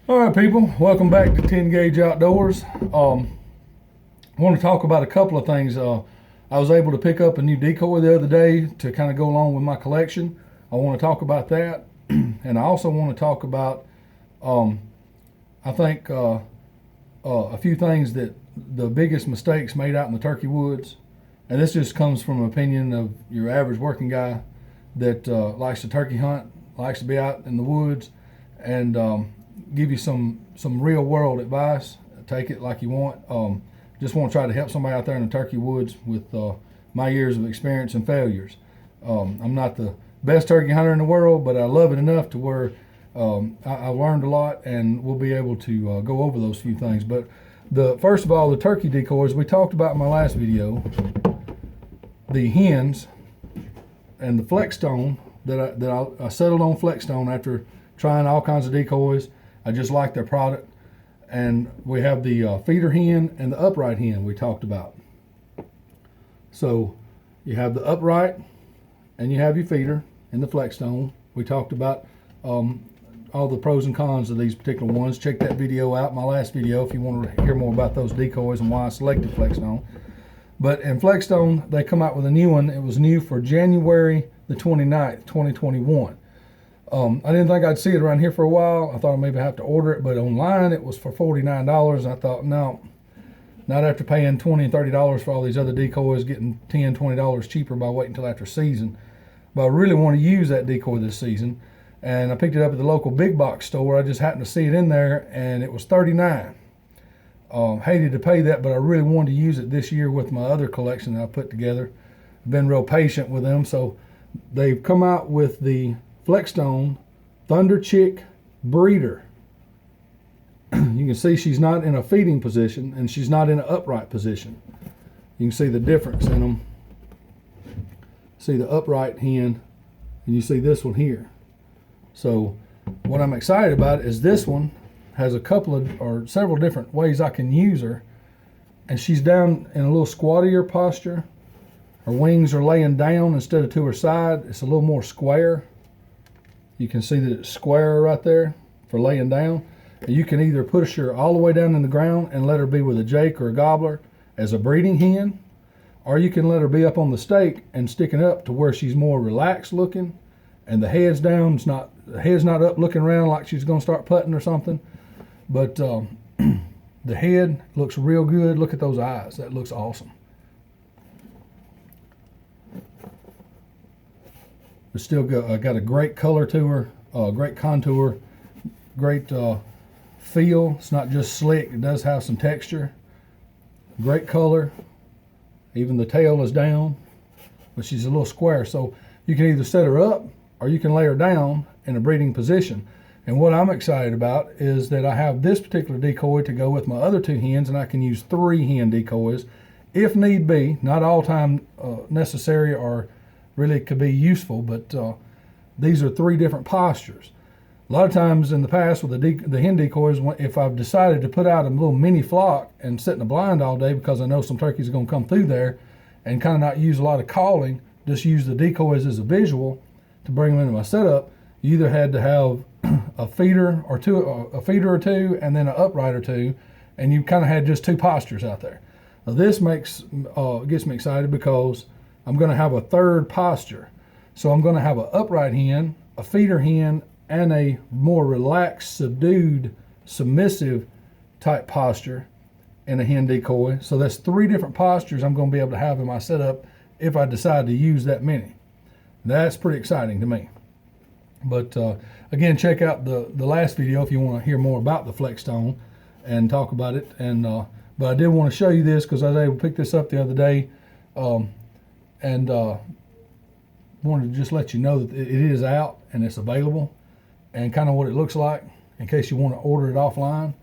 All right, people, welcome back to 10 Gauge Outdoors. I want to talk about a couple of things. I was able to pick up a new decoy the other day to kind of go along with my collection. I want to talk about that. And I also want to talk about, I think, a few things that the biggest mistakes made out in the turkey woods. And this just comes from an opinion of your average working guy that likes to turkey hunt, likes to be out in the woods, and give you some real world advice. Take it like you want. Just want to try to help somebody out there in the turkey woods with my years of experience and failures. I'm not the best turkey hunter in the world, but I love it enough to where I learned a lot, and we'll be able to go over those few things. But first of all, the turkey decoys we talked about in my last video. The hens and the Flexstone that I settled on Flexstone after trying all kinds of decoys. I just like their product. And we have the feeder hen and the upright hen we talked about. So you have the upright and you have your feeder and the Flexstone. We talked about all the pros and cons of these particular ones. Check that video out, my last video, if you want to hear more about those decoys and why I selected Flexstone. But in Flexstone, they come out with a new one. It was new for January the 29th, 2021. I didn't think I'd see it around here for a while. I thought I'd maybe have to order it, but online it was for $49. And I thought, no, not after paying $20 and $30 for all these other decoys, getting $10, $20 cheaper by waiting until after season. But I really want to use that decoy this season. And I picked it up at the local big box store. I just happened to see it in there, and it was $39. Hated to pay that, but I really wanted to use it this year with my other collection that I put together. I've been real patient with them. So they've come out with the Flexstone Thunder Chick breeder. You can see she's not in a feeding position and she's not in an upright position. You can see the difference in them. See the upright hen and you see this one here. So what I'm excited about is this one has a couple of or several different ways I can use her, and she's down in a little squattier posture. Her wings are laying down instead of to her side. It's a little more square. You can see that it's square right there for laying down. And you can either push her all the way down in the ground and let her be with a jake or a gobbler as a breeding hen, or you can let her be up on the stake and sticking up to where she's more relaxed looking, and the head's down. The head's not up looking around like she's going to start putting or something. But the head looks real good. Look at those eyes. That looks awesome. It's still got a great color to her, great contour, great feel. It's not just slick. It does have some texture. Great color. Even the tail is down, but she's a little square. So you can either set her up or you can lay her down in a breeding position. And what I'm excited about is that I have this particular decoy to go with my other two hens, and I can use 3 hen decoys if need be. Not all time necessary or really could be useful, but these are 3 different postures. A lot of times in the past with the hen decoys, if I've decided to put out a little mini flock and sit in a blind all day because I know some turkeys are going to come through there, and kind of not use a lot of calling, just use the decoys as a visual to bring them into my setup, you either had to have a feeder or two, and then an upright or two, and you kind of had just 2 postures out there. Now this gets me excited because I'm going to have a third posture. So I'm going to have an upright hen, a feeder hen, and a more relaxed, subdued, submissive type posture in a hen decoy. So that's 3 different postures I'm going to be able to have in my setup if I decide to use that many. That's pretty exciting to me. But again, check out the last video if you want to hear more about the Flexstone and talk about it. And but I did want to show you this because I was able to pick this up the other day, and wanted to just let you know that it is out and it's available, and kind of what it looks like in case you want to order it offline.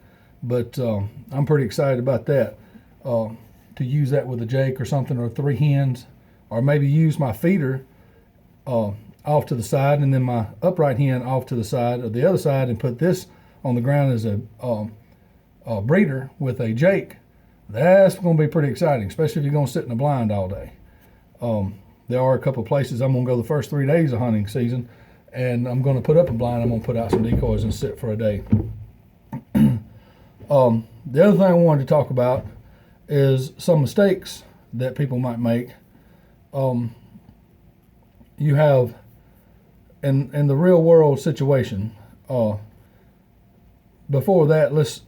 But I'm pretty excited about that, to use that with a jake or something, or 3 hens, or maybe use my feeder off to the side and then my upright hen off to the side or the other side, and put this on the ground as a breeder with a jake. That's going to be pretty exciting, especially if you're going to sit in a blind all day. There are a couple of places I'm going to go the first 3 days of hunting season, and I'm going to put up a blind. I'm going to put out some decoys and sit for a day. The other thing I wanted to talk about is some mistakes that people might make. You have in the real world situation. Before that, let's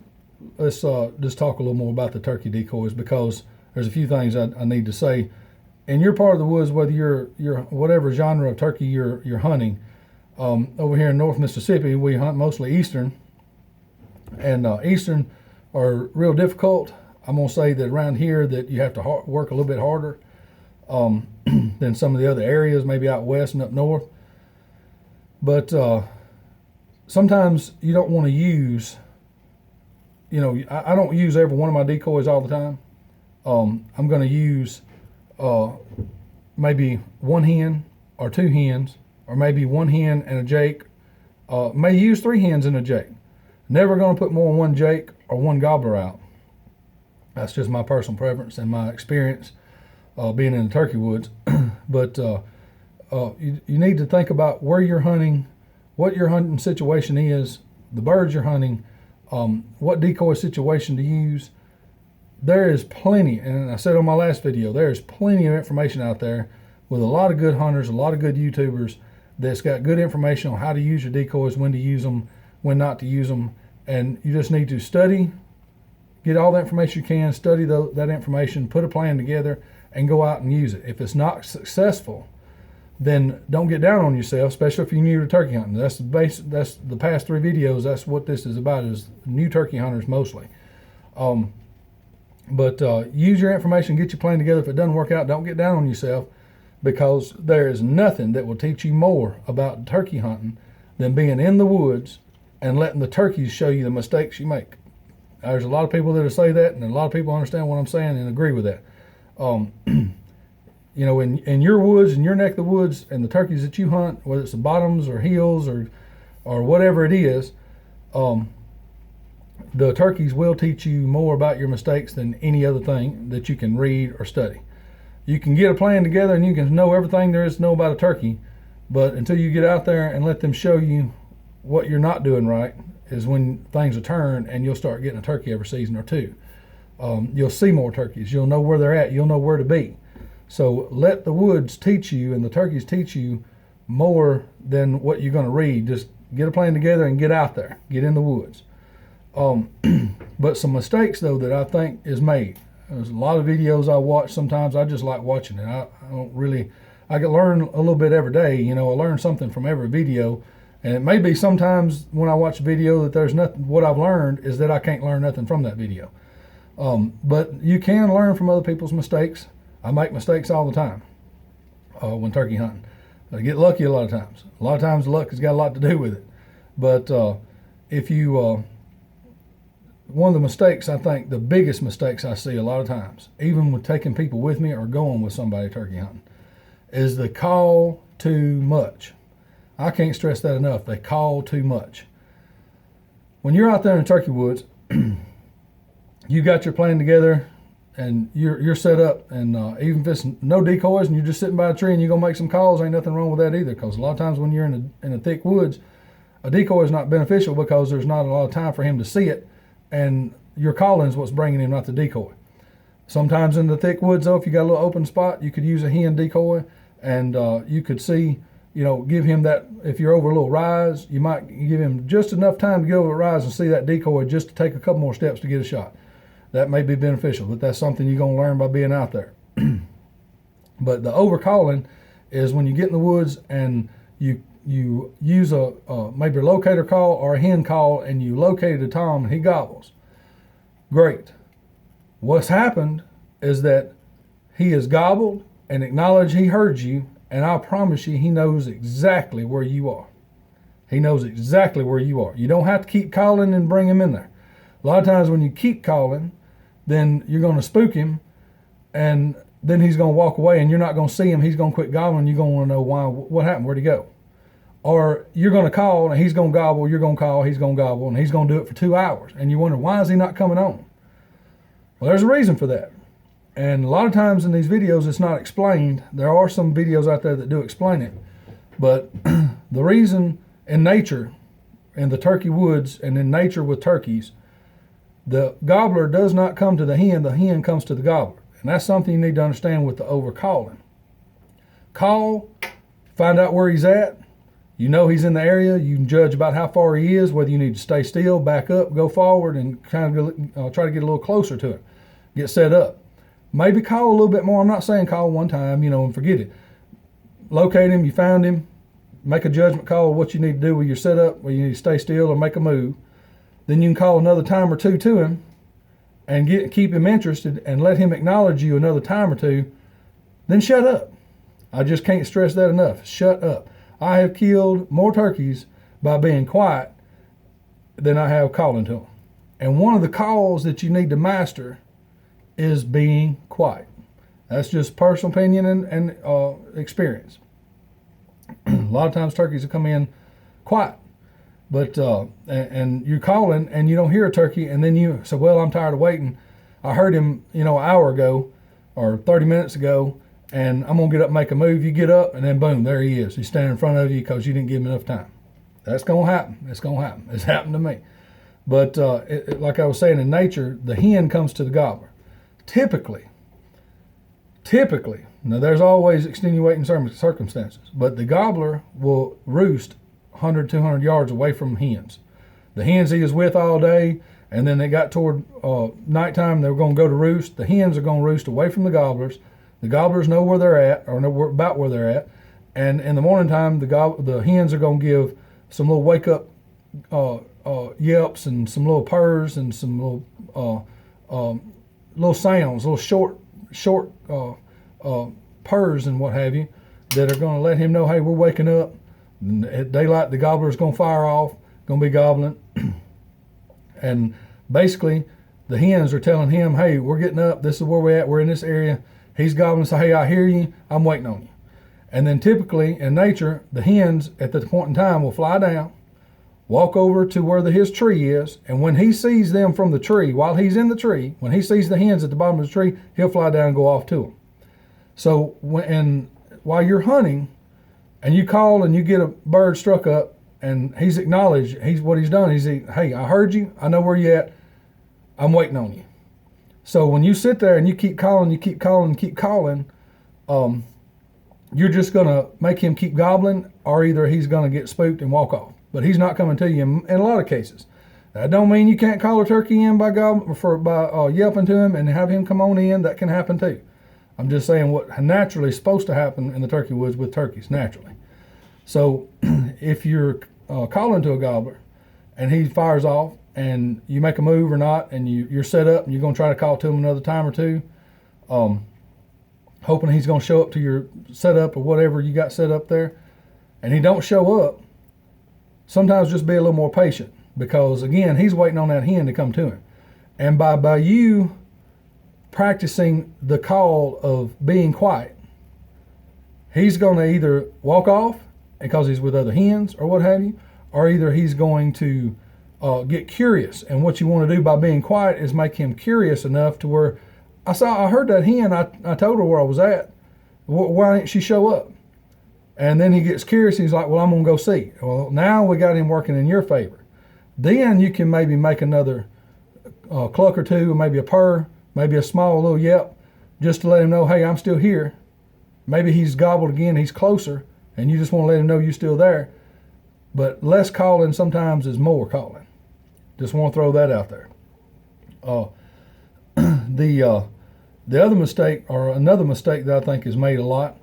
just talk a little more about the turkey decoys, because there's a few things I need to say. In your part of the woods, whether you're whatever genre of turkey you're hunting, over here in North Mississippi, we hunt mostly eastern, and eastern are real difficult. I'm gonna say that around here that you have to work a little bit harder than some of the other areas, maybe out west and up north. But sometimes you don't want to use, I don't use every one of my decoys all the time. I'm going to use maybe one hen or two hens, or maybe one hen and a jake. May use three hens and a jake. Never going to put more than one jake or one gobbler out. That's just my personal preference and my experience being in the turkey woods. But you need to think about where you're hunting, what your hunting situation is, the birds you're hunting, what decoy situation to use. There is plenty, and I said on my last video, there is plenty of information out there with a lot of good hunters, a lot of good YouTubers that's got good information on how to use your decoys, when to use them, when not to use them. And you just need to study, get all the information you can, study that information, put a plan together, and go out and use it. If it's not successful, then don't get down on yourself, especially if you're new to turkey hunting. That's the past 3 videos. That's what this is about, is new turkey hunters mostly. But use your information, get your plan together. If it doesn't work out, don't get down on yourself, because there is nothing that will teach you more about turkey hunting than being in the woods and letting the turkeys show you the mistakes you make. There's a lot of people that will say that, and a lot of people understand what I'm saying and agree with that. In your woods, in your neck of the woods, and the turkeys that you hunt, whether it's the bottoms or hills or whatever it is, the turkeys will teach you more about your mistakes than any other thing that you can read or study. You can get a plan together and you can know everything there is to know about a turkey, but until you get out there and let them show you what you're not doing right, is when things will turn and you'll start getting a turkey every season or two. You'll see more turkeys. You'll know where they're at. You'll know where to be. So let the woods teach you and the turkeys teach you more than what you're going to read. Just get a plan together and get out there. Get in the woods. But some mistakes, though, that I think is made. There's a lot of videos I watch. Sometimes I just like watching it. I can learn a little bit every day. I learn something from every video. And it may be sometimes when I watch a video that there's nothing, what I've learned is that I can't learn nothing from that video. But you can learn from other people's mistakes. I make mistakes all the time when turkey hunting. I get lucky a lot of times. A lot of times luck has got a lot to do with it. But if you, one of the mistakes, I think the biggest mistakes I see a lot of times, even with taking people with me or going with somebody turkey hunting, is the call too much. I can't stress that enough. They call too much. When you're out there in the turkey woods, you got your plan together and you're set up, and even if it's no decoys and you're just sitting by a tree and you're gonna make some calls, ain't nothing wrong with that either, because a lot of times when you're in the thick woods, a decoy is not beneficial because there's not a lot of time for him to see it, and your calling is what's bringing him, not the decoy. Sometimes in the thick woods, though, if you got a little open spot, you could use a hen decoy, and you could see, give him that. If you're over a little rise, you might give him just enough time to get over the rise and see that decoy, just to take a couple more steps to get a shot. That may be beneficial, but that's something you're going to learn by being out there. But the overcalling is when you get in the woods and you use a maybe a locator call or a hen call, and you located a tom and he gobbles. Great. What's happened is that he has gobbled and acknowledged he heard you, and I promise you he knows exactly where you are. He knows exactly where you are. You don't have to keep calling and bring him in there. A lot of times when you keep calling, then you're going to spook him, and then he's going to walk away and you're not going to see him. He's going to quit gobbling. You're going to want to know why, what happened, where'd he go? Or you're going to call and he's going to gobble, you're going to call, he's going to gobble, and he's going to do it for 2 hours. And you wonder, why is he not coming on? Well, there's a reason for that. And a lot of times in these videos, it's not explained. There are some videos out there that do explain it. But the reason in nature, in the turkey woods and in nature with turkeys, the gobbler does not come to the hen comes to the gobbler. And that's something you need to understand with the overcalling. Call, find out where he's at. You know he's in the area. You can judge about how far he is, whether you need to stay still, back up, go forward, and kind of try to get a little closer to it. Get set up. Maybe call a little bit more. I'm not saying call one time, and forget it. Locate him, you found him, make a judgment call of what you need to do with your setup, where you need to stay still or make a move. Then you can call another time or two to him and keep him interested and let him acknowledge you another time or two. Then shut up. I just can't stress that enough. Shut up. I have killed more turkeys by being quiet than I have calling to them. And one of the calls that you need to master is being quiet. That's just personal opinion and experience. A lot of times turkeys will come in quiet, but and you're calling and you don't hear a turkey, and then you say, well, I'm tired of waiting. I heard him, an hour ago or 30 minutes ago, and I'm going to get up and make a move. You get up, and then boom, there he is. He's standing in front of you because you didn't give him enough time. That's going to happen. It's going to happen. It's happened to me. But like I was saying, in nature, the hen comes to the gobbler. Typically, now there's always extenuating circumstances, but the gobbler will roost 100, 200 yards away from hens. The hens he is with all day, and then they got toward nighttime, they were going to go to roost. The hens are going to roost away from the gobblers. The gobblers know where they're at, or know about where they're at, and in the morning time, the hens are going to give some little wake up yelps and some little purrs and some little sounds, little short purrs and what have you, that are going to let him know, hey, we're waking up. And at daylight, the gobbler's going to fire off, going to be gobbling. And basically, the hens are telling him, hey, we're getting up. This is where we're at. We're in this area. He's gobbling, say, hey, I hear you. I'm waiting on you. And then typically, in nature, the hens at that point in time will fly down, walk over to where his tree is, and when he sees them from the tree, while he's in the tree, when he sees the hens at the bottom of the tree, he'll fly down and go off to them. So while you're hunting, and you call and you get a bird struck up, and he's acknowledged, what he's done, hey, I heard you, I know where you're at, I'm waiting on you. So when you sit there and you keep calling, you're just going to make him keep gobbling, or either he's going to get spooked and walk off. But he's not coming to you in a lot of cases. That don't mean you can't call a turkey in by yelping to him and have him come on in. That can happen too. I'm just saying what naturally is supposed to happen in the turkey woods with turkeys, naturally. So if you're calling to a gobbler and he fires off and you make a move or not, and you're set up and you're going to try to call to him another time or two, hoping he's going to show up to your setup or whatever you got set up there, and he don't show up, sometimes just be a little more patient, because again, he's waiting on that hen to come to him. And by you practicing the call of being quiet, he's going to either walk off because he's with other hens or what have you, or either he's going to get curious. And what you want to do by being quiet is make him curious enough to where, I heard that hen, I told her where I was at, why didn't she show up? And then he gets curious, he's like, well, I'm going to go see. Well, now we got him working in your favor. Then you can maybe make another cluck or two, or maybe a purr, maybe a small little yelp, just to let him know, hey, I'm still here. Maybe he's gobbled again, he's closer, and you just want to let him know you're still there. But less calling sometimes is more calling. Just want to throw that out there. The other mistake, or another mistake that I think is made a lot,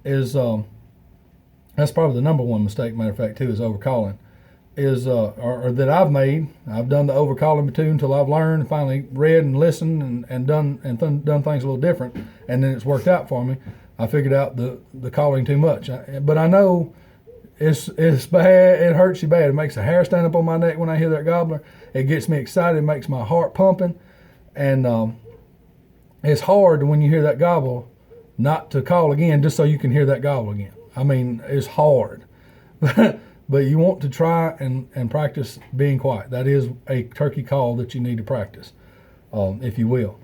is that's probably the number one mistake, matter of fact, too, is overcalling. Or that I've made. I've done the overcalling too until I've learned, and finally read and listened and done things a little different, and then it's worked out for me. I figured out the calling too much, but I know it's bad. It hurts you bad. It makes the hair stand up on my neck when I hear that gobbler. It gets me excited. It makes my heart pumping, and it's hard when you hear that gobble not to call again just so you can hear that gobble again. I mean, it's hard. But you want to try and practice being quiet. That is a turkey call that you need to practice, if you will.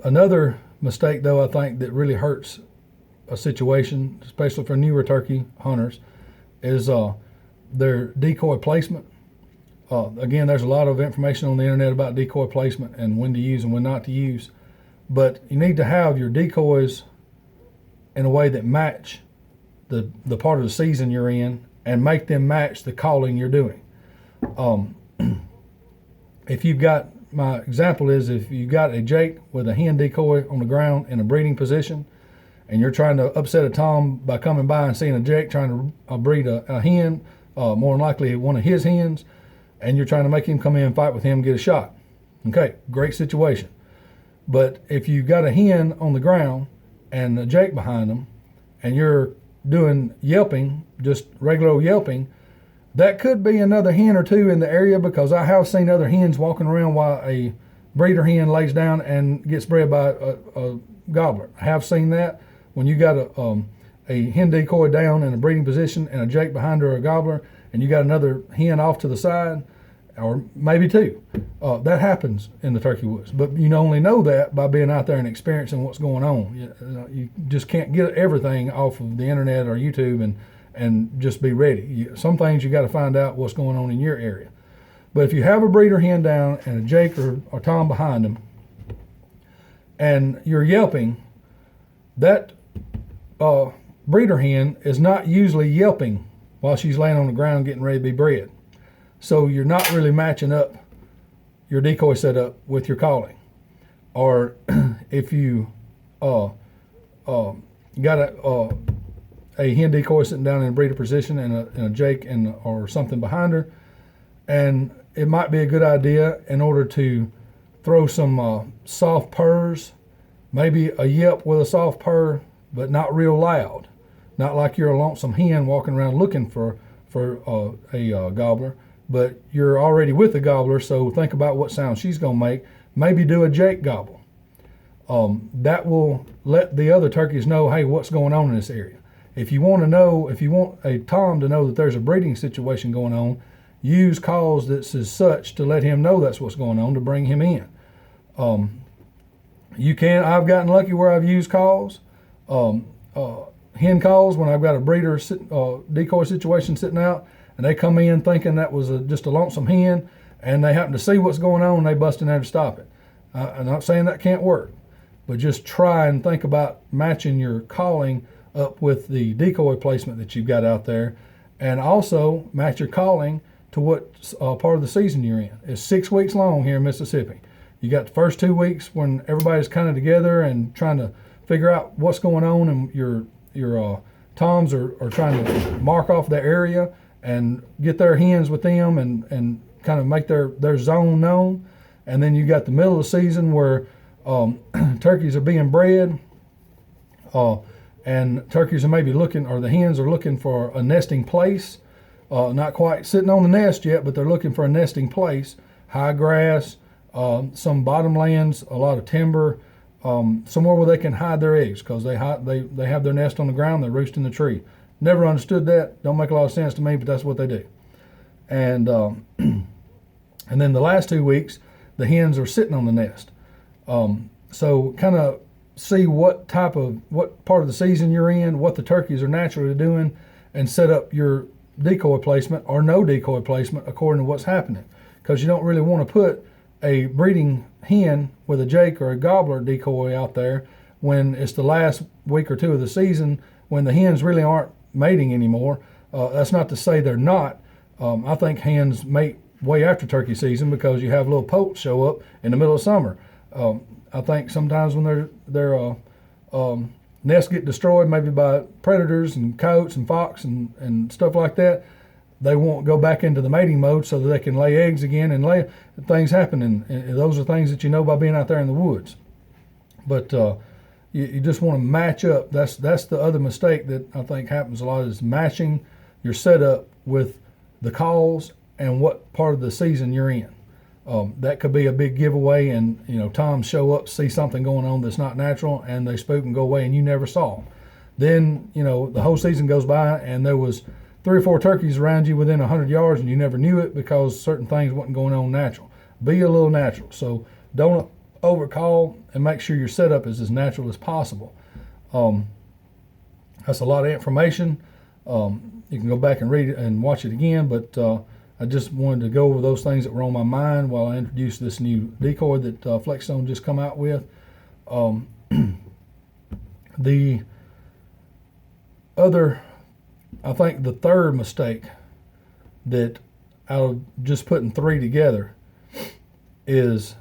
Another mistake, though, I think that really hurts a situation, especially for newer turkey hunters, is their decoy placement. Again, there's a lot of information on the internet about decoy placement and when to use and when not to use. But you need to have your decoys in a way that match the part of the season you're in and make them match the calling you're doing. If you've got, my example is if you've got a jake with a hen decoy on the ground in a breeding position and you're trying to upset a tom by coming by and seeing a jake trying to breed a hen, more than likely one of his hens, and you're trying to make him come in and fight with him and get a shot. Okay, great situation. But if you've got a hen on the ground and a jake behind them and you're doing yelping, just regular yelping, that could be another hen or two in the area, because I have seen other hens walking around while a breeder hen lays down and gets bred by a gobbler. I have seen that. When you got a hen decoy down in a breeding position and a jake behind her or a gobbler, and you got another hen off to the side, or maybe two. That happens in the turkey woods, but you only know that by being out there and experiencing what's going on. You just can't get everything off of the internet or YouTube and just be ready. Some things you got to find out what's going on in your area. But if you have a breeder hen down and a jake or tom behind them, and you're yelping, that breeder hen is not usually yelping while she's laying on the ground getting ready to be bred. So you're not really matching up your decoy setup with your calling. Or if you got a hen decoy sitting down in a breeder position and a jake or something behind her, and it might be a good idea in order to throw some soft purrs, maybe a yelp with a soft purr, but not real loud. Not like you're a lonesome hen walking around looking for a gobbler, but you're already with the gobbler, so think about what sound she's going to make. Maybe do a jake gobble. That will let the other turkeys know, hey, what's going on in this area. If you want a tom to know that there's a breeding situation going on, use calls that's as such to let him know that's what's going on, to bring him in. I've gotten lucky where I've used calls. Hen calls when I've got a breeder decoy situation sitting out, and they come in thinking that was just a lonesome hen, and they happen to see what's going on and they bust in there to stop it. I'm not saying that can't work, but just try and think about matching your calling up with the decoy placement that you've got out there, and also match your calling to what part of the season you're in. It's 6 weeks long here in Mississippi. You got the first 2 weeks when everybody's kind of together and trying to figure out what's going on, and your toms are trying to mark off their area and get their hens with them and kind of make their zone known. And then you got the middle of the season where turkeys are being bred, and turkeys are maybe looking, or the hens are looking for a nesting place. Not quite sitting on the nest yet, but they're looking for a nesting place. High grass, some bottomlands, a lot of timber, somewhere where they can hide their eggs, because they have their nest on the ground, they roost in the tree. Never understood that. Don't make a lot of sense to me, but that's what they do. And and then the last 2 weeks, the hens are sitting on the nest. So kind of see what part of the season you're in, what the turkeys are naturally doing, and set up your decoy placement or no decoy placement according to what's happening. Because you don't really want to put a breeding hen with a jake or a gobbler decoy out there when it's the last week or two of the season, when the hens really aren't mating anymore. That's not to say they're not. I think hens mate way after turkey season, because you have little poults show up in the middle of summer. I think sometimes when their nests get destroyed, maybe by predators and coyotes and fox and stuff like that, they won't go back into the mating mode so that they can lay eggs again, and things happen. And those are things that you know by being out there in the woods. But you just want to match up. That's the other mistake that I think happens a lot, is matching your setup with the calls and what part of the season you're in. That could be a big giveaway, and toms show up, see something going on that's not natural, and they spook and go away, and you never saw them. Then the whole season goes by, and there was 3 or 4 turkeys around you within 100 yards, and you never knew it because certain things wasn't going on natural. Be a little natural. So don't overcall, and make sure your setup is as natural as possible. That's a lot of information. You can go back and read it and watch it again, but I just wanted to go over those things that were on my mind while I introduced this new decoy that Flexstone just come out with. The other, I think the third mistake that out of just putting three together is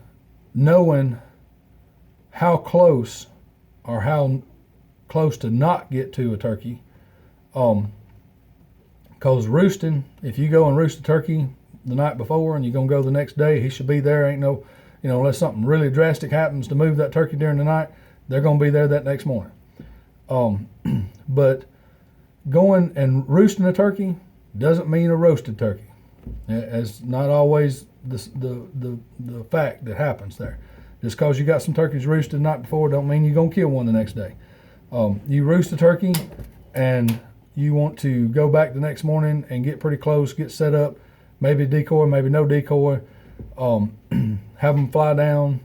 knowing how close or how close to not get to a turkey. Because roosting, if you go and roost a turkey the night before and you're going to go the next day, he should be there. Ain't no, unless something really drastic happens to move that turkey during the night, they're going to be there that next morning. But going and roosting a turkey doesn't mean a roasted turkey. It's not always the fact that happens there. Just because you got some turkeys roosted the night before don't mean you're going to kill one the next day. You roost a turkey and you want to go back the next morning and get pretty close, get set up, maybe decoy, maybe no decoy, have them fly down.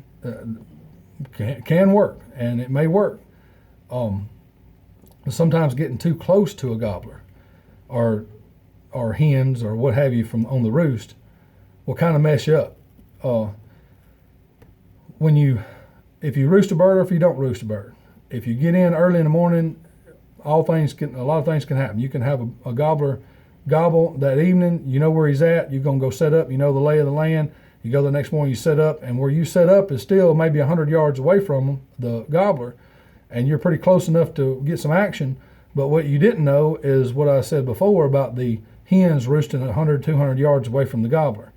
Can work, and it may work. Sometimes getting too close to a gobbler or hens or what have you from on the roost will kind of mess you up. If you roost a bird or if you don't roost a bird, if you get in early in the morning, a lot of things can happen. You can have a gobbler gobble that evening. You know where he's at. You're gonna go set up. You know the lay of the land. You go the next morning. You set up, and where you set up is still maybe 100 yards away from him, the gobbler, and you're pretty close enough to get some action. But what you didn't know is what I said before about the hens roosting 100, 200 yards away from the gobbler.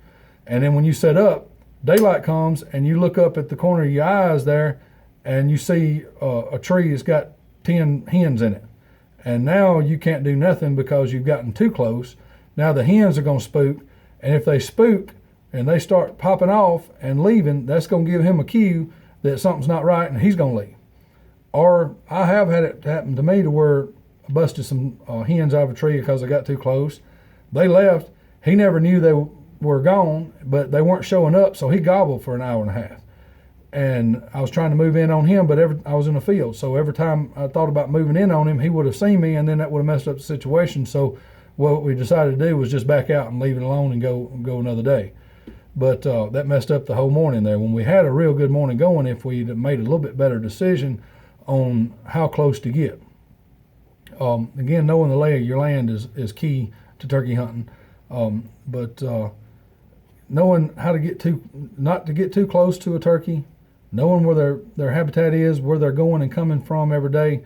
And then when you set up, daylight comes, and you look up at the corner of your eyes there, and you see a tree that's got 10 hens in it. And now you can't do nothing because you've gotten too close. Now the hens are going to spook, and if they spook and they start popping off and leaving, that's going to give him a cue that something's not right and he's going to leave. Or I have had it happen to me to where I busted some hens out of a tree because I got too close. They left. He never knew they were gone, but they weren't showing up, so he gobbled for an hour and a half. And I was trying to move in on him, but I was in the field. So every time I thought about moving in on him, he would have seen me, and then that would have messed up the situation. So what we decided to do was just back out and leave it alone and go another day. But that messed up the whole morning there. When we had a real good morning going, if we'd made a little bit better decision on how close to get. Again, knowing the lay of your land is key to turkey hunting. But knowing how to not to get too close to a turkey, knowing where their habitat is, where they're going and coming from every day,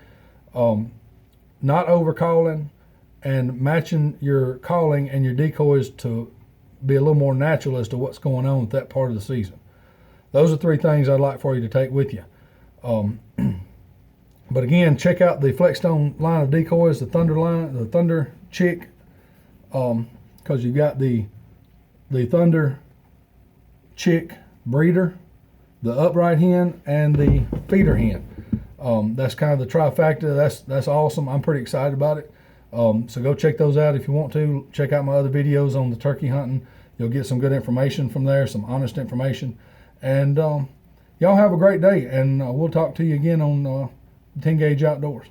not overcalling, and matching your calling and your decoys to be a little more natural as to what's going on with that part of the season. Those are three things I'd like for you to take with you. But again, check out the Flexstone line of decoys, the Thunder Chick, because you got the Thunder Chick breeder, the upright hen, and the feeder hen. That's kind of the trifecta. That's awesome. I'm pretty excited about it. So go check those out if you want to. Check out my other videos on the turkey hunting. You'll get some good information from there, some honest information. And y'all have a great day, and we'll talk to you again on 10 Gauge Outdoors.